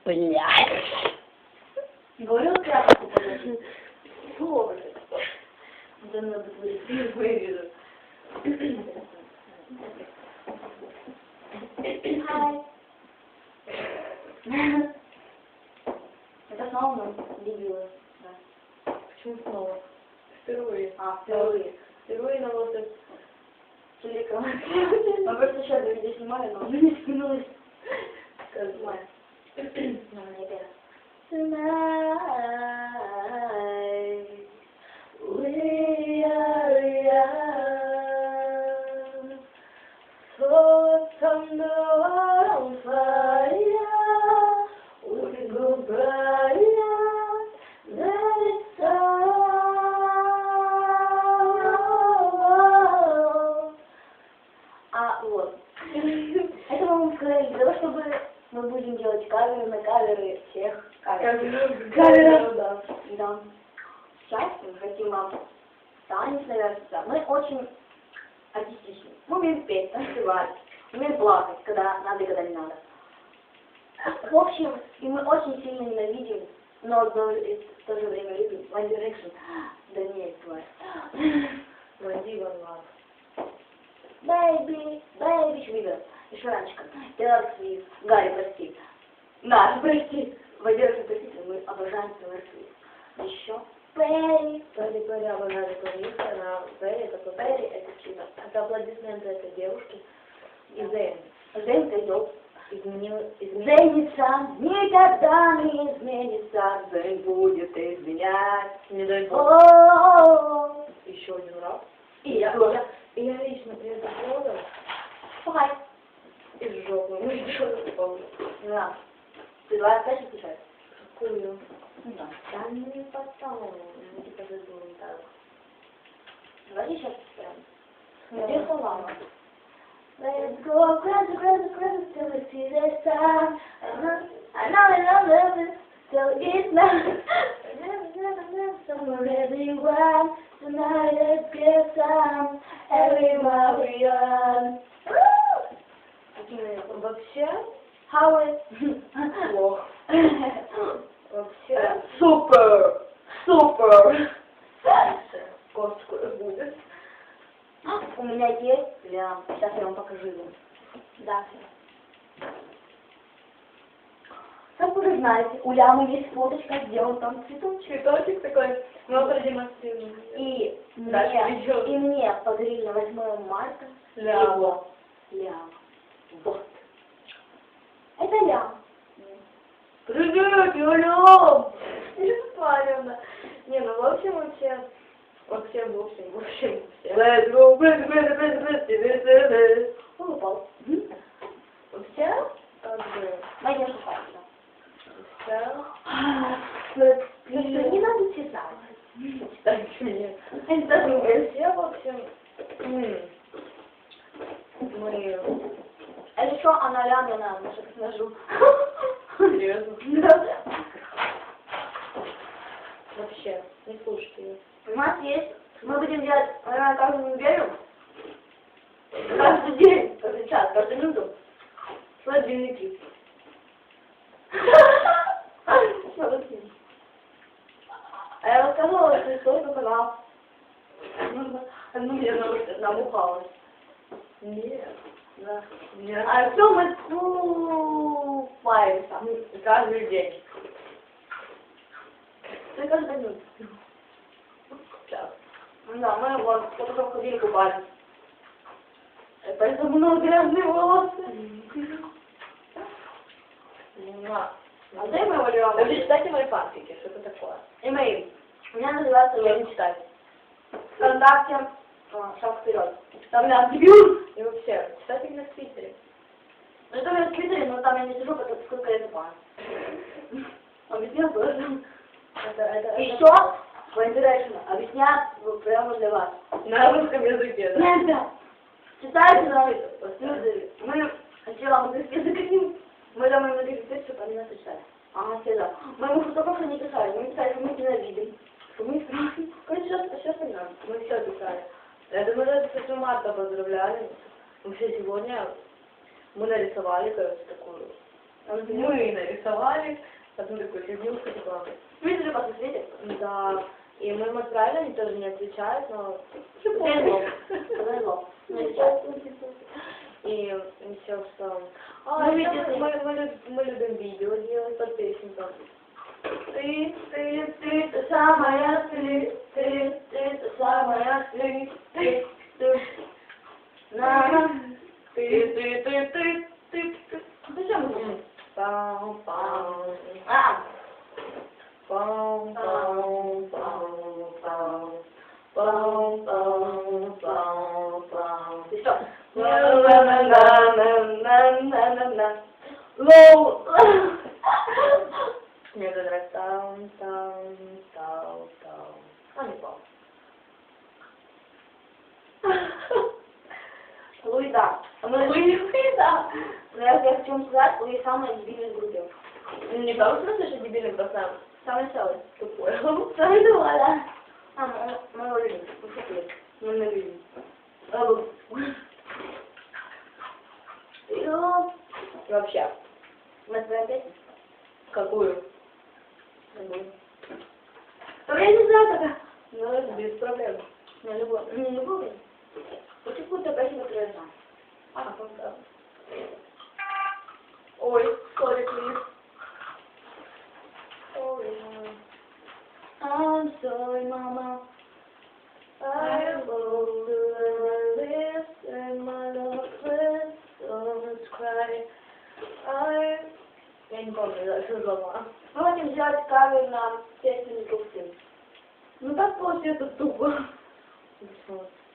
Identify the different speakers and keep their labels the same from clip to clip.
Speaker 1: Блядь.
Speaker 2: Говорил тряпку подожди. Слово же. Да надо будет вырежу. Хай. Это снова мы видела. Да.
Speaker 1: Почему снова? Впервые.
Speaker 2: Впервые.
Speaker 1: Впервые на вот это.
Speaker 2: Телеканал. Мы просто сейчас видео снимали, но уже не скинулось.
Speaker 1: Снимаем.
Speaker 2: Ну, не беру. Tonight, we are young, so thunder on fire, we go brighter than the sun. Вот. Это мы вам сказали для того, чтобы мы будем делать каверы на каверы всех каверов.
Speaker 1: Да.
Speaker 2: Да. Сейчас мы хотим вам танец, наверное. Мы очень артистичны. Мы умеем петь, танцевать, умеем плакать, когда надо и когда не надо. В общем, и мы очень сильно ненавидим, но в то же время любим One Direction. Да нет, тварь.
Speaker 1: Войди во двор.
Speaker 2: Baby, baby, Швига. Еще раньше. Тейлор Свифт. Гарри, прости. Наш, прости. Во-первых, простите, мы обожаем Тейлор Свифт. Еще Перри.
Speaker 1: Перри обожали клавиши, она Перри, это
Speaker 2: Перри, это чудо.
Speaker 1: Это аплодисменты этой девушки. И Зейн.
Speaker 2: Зейн идет.
Speaker 1: Изменился.
Speaker 2: Никогда не изменится. Зейн будет изменять.
Speaker 1: Не дай бог.
Speaker 2: О-о-о.
Speaker 1: Еще один раз.
Speaker 2: И я
Speaker 1: лично при этом делала
Speaker 2: Пухай.
Speaker 1: из жопы. Ну и что ты помнишь?
Speaker 2: Да. Ты давай опять отвечай.
Speaker 1: Какую?
Speaker 2: Да.
Speaker 1: Да не потом. Я типа забыла так.
Speaker 2: Давай сейчас прям.
Speaker 1: Где слова?
Speaker 2: Let's go crazy, crazy, crazy till we see the sun. I love it till it's not. Somewhere everyone tonight let's get some. Everywhere we run.
Speaker 1: Вообще
Speaker 2: How is?
Speaker 1: плохо. Вообще
Speaker 2: Супер! Супер!
Speaker 1: кот скоро будет.
Speaker 2: У меня есть лям. Сейчас я вам покажу его. Да. Как вы уже знаете, у лямы есть фоточка, где он там цветочек.
Speaker 1: Цветочек такой, мы продемонстрируем.
Speaker 2: И
Speaker 1: Дальше идёт.
Speaker 2: мне подарили на 8 марта
Speaker 1: Лям.
Speaker 2: его. Лям. Вот. Это лям.
Speaker 1: Привет, я лям! Беспалевно. Не, ну в общем, вообще. Let's go,
Speaker 2: Он упал.
Speaker 1: Вообще, как бы,
Speaker 2: Моя шапка.
Speaker 1: вообще,
Speaker 2: Не надо читать.
Speaker 1: читать мне. Вообще, в общем, мы...
Speaker 2: А еще она ляма на ножу.
Speaker 1: Серьезно?
Speaker 2: Да.
Speaker 1: Вообще, не слушайте ее.
Speaker 2: У нас есть, мы будем делать, наверное, каждую неделю, каждый день, каждый час, каждую минуту, свои дневники. А я рассказывала, что историю канал. Ну, мне набухалось.
Speaker 1: Нет.
Speaker 2: Да.
Speaker 1: Нет.
Speaker 2: А все мы паримся.
Speaker 1: Каждый день.
Speaker 2: Ты каждый день.
Speaker 1: Сейчас.
Speaker 2: Да, мы вот потом ходили купались. Поэтому много грязные волосы. А дай мы его
Speaker 1: Вы читайте мои фанфики, что это такое?
Speaker 2: Имейл. У меня называется
Speaker 1: Я не читаю.
Speaker 2: ВКонтакте «Шаг вперед». Там я дебют.
Speaker 1: И вообще, читайте меня в Твиттере.
Speaker 2: Ну это я в Твиттере, но там я не сижу, потому сколько я запомню. Объяснил тоже. Еще One Direction объяснят прямо для вас.
Speaker 1: На русском языке, да?
Speaker 2: Нет, да. Читайте на люди. Мы сначала английский язык хотим. Мы там им написали, чтобы они нас читали. Ага, все да. Мы ему фотографы не писали. Мы писали, что мы ненавидим. Что мы страшны. Короче, сейчас не надо.
Speaker 1: Мы все писали. Это мы даже 8 марта поздравляли. Вообще сегодня мы нарисовали, короче, такую Мы нарисовали одну такую фигню, типа,
Speaker 2: Видишь, же просто светит?
Speaker 1: да, и мы им отправили, они тоже не отвечают, но
Speaker 2: Повезло. Повезло. Не отвечает.
Speaker 1: и все, что...
Speaker 2: Ну,
Speaker 1: еще
Speaker 2: видите.
Speaker 1: мы любим видео делать под песенку.
Speaker 2: Ты та самая, ты та самая, ты. На.
Speaker 1: Ты.
Speaker 2: Зачем мы?
Speaker 1: Пау-пау.
Speaker 2: А,
Speaker 1: Пау-пау-пау-пау. Пау-пау-пау-пау.
Speaker 2: и что?
Speaker 1: На-на-на-на-на-на-на. Лоу. Мне это нравится. Тау-тау-тау-тау. А, не помню.
Speaker 2: Луида.
Speaker 1: Луида.
Speaker 2: Но я хочу вам сказать, Луи самая дебильная в группе.
Speaker 1: Не в том смысле, что дебильный, просто
Speaker 2: Самый целый.
Speaker 1: тупой.
Speaker 2: Самый тупой, да. А, мы его любим. Мы шутили. Мы не любим.
Speaker 1: Вообще.
Speaker 2: Мы твоя песня?
Speaker 1: Какую?
Speaker 2: Какую? Я не знаю, какая.
Speaker 1: Ну, без проблем.
Speaker 2: Не люблю. Не люблю. Вот какую-то красивую красоту.
Speaker 1: А, ну да. Ой, сори, плиз.
Speaker 2: I'm sorry, mama.
Speaker 1: I will listen, my love, please don't cry. Я не помню, что слова.
Speaker 2: Мы хотим сделать кавер на песню Николсы.
Speaker 1: Ну так получается тупо.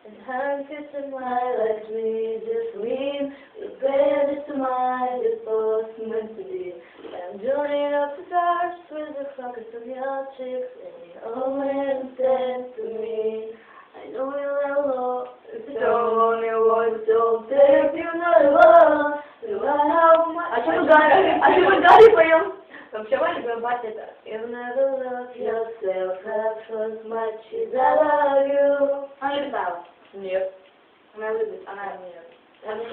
Speaker 1: And hands to smile like me, just lean. The bed is to mine, it's both meant to be. I'm joining up the stars with the focus of your cheeks, and you always stand to me. I know you'll hello, if you don't your voice, don't take you not alone. Do I have my...
Speaker 2: А что мы Гарри поем?
Speaker 1: Вообще, моя любимая партия это You never love yourself half as much as I love you.
Speaker 2: Она не писала.
Speaker 1: Нет.
Speaker 2: Она любит, она
Speaker 1: Нет.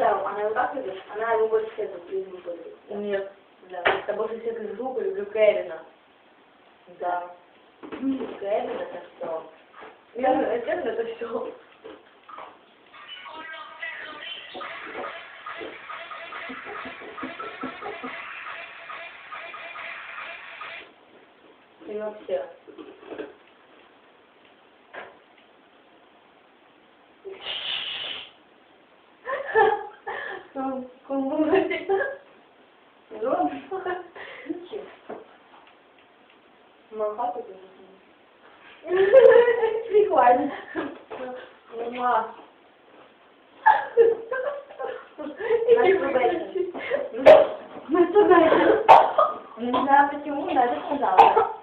Speaker 2: она его так любит, она его больше всех любит.
Speaker 1: Нет.
Speaker 2: Да.
Speaker 1: Я больше всех из группы люблю Кевина. Да. Кевин это все. Кевин это все. И вообще. Ну, кумулятив.
Speaker 2: Ну, Махату
Speaker 1: Прикольно. Ума.
Speaker 2: Masturbation. Не знаю почему, но это сказала.